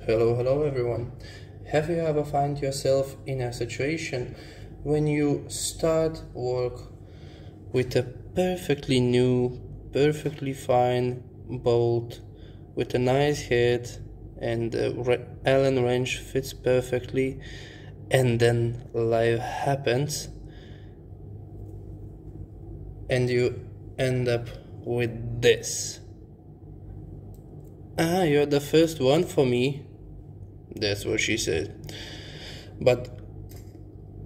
Hello everyone. Have you ever found yourself in a situation when you start work with a perfectly new, perfectly fine bolt with a nice head and the Allen wrench fits perfectly, and then life happens and you end up with this? You're the first one for me. That's what she said. But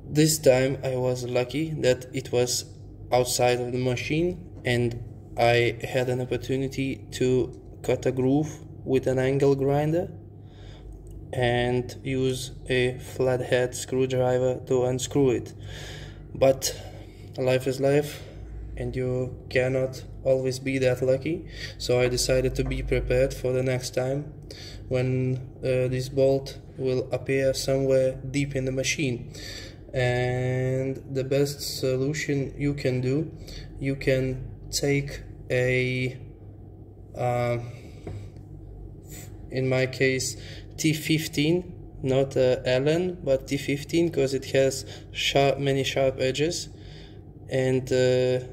this time I was lucky that it was outside of the machine and I had an opportunity to cut a groove with an angle grinder and use a flathead screwdriver to unscrew it. But life is life and you cannot always be that lucky, so I decided to be prepared for the next time when this bolt will appear somewhere deep in the machine. And the best solution you can do, you can take a in my case T15, not Allen but T15, because it has many sharp edges, and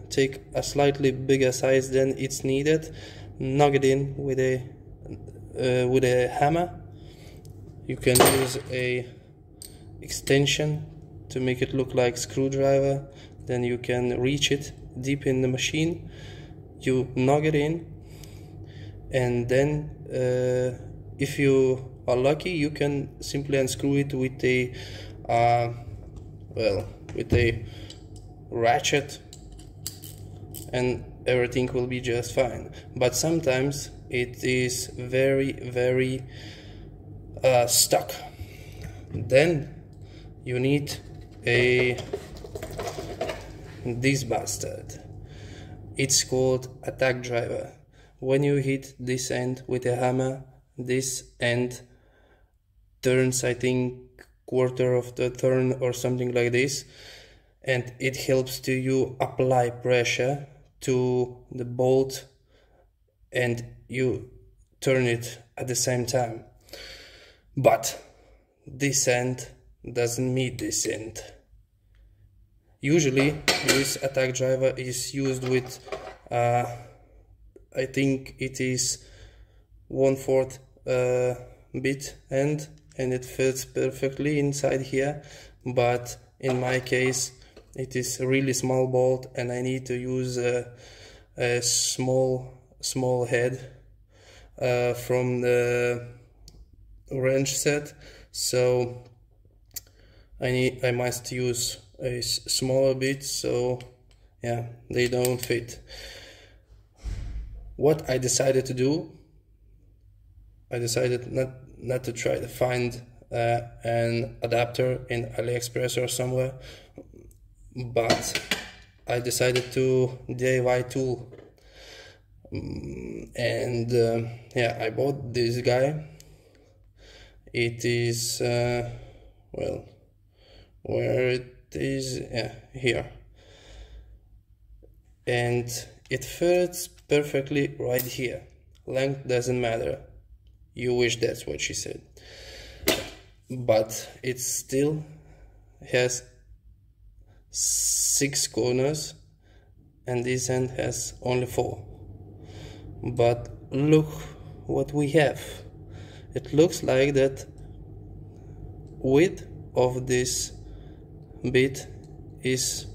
take a slightly bigger size than it's needed, knock it in with a hammer. You can use a extension to make it look like screwdriver, then you can reach it deep in the machine, you knock it in, and then if you are lucky you can simply unscrew it with a with a ratchet and everything will be just fine. But sometimes it is very stuck. Then you need this bastard. It's called attack driver. When you hit this end with a hammer, this end turns, I think, quarter of the turn or something like this, and it helps to you apply pressure to the bolt and you turn it at the same time. But this end doesn't meet this end. Usually this attack driver is used with I think it is 1/4 bit end, and it fits perfectly inside here. But in my case it is a really small bolt and I need to use a small head from the wrench set, so I must use a smaller bit, so yeah, they don't fit. What I decided to do, I decided not to try to find an adapter in AliExpress or somewhere, but I decided to DIY tool, and yeah, I bought this guy. It is well, where it is, yeah, here, and it fits perfectly right here. Length doesn't matter. You wish that's what she said. But it still has 6 corners and this end has only 4. But look what we have. It looks like that width of this bit is,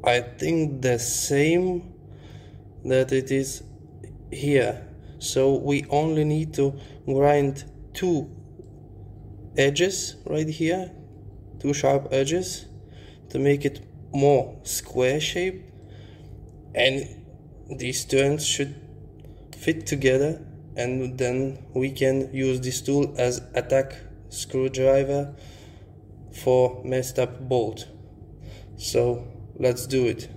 I think, the same that it is here. So we only need to grind 2 edges right here, 2 sharp edges, to make it more square shape, and these turns should fit together, and then we can use this tool as attack screwdriver for messed up bolt. So let's do it.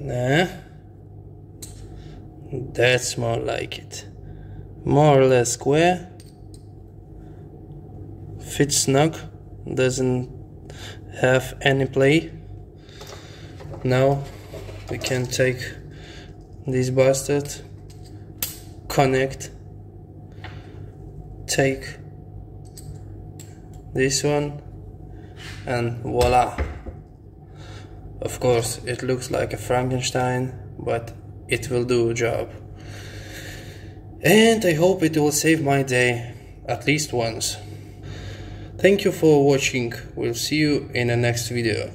Nah, that's more like it. More or less square, fits snug, doesn't have any play. Now we can take this bastard, connect, take this one, and voila. Of course it looks like a Frankenstein, but it will do a job. And I hope it will save my day at least once. Thank you for watching. We'll see you in the next video.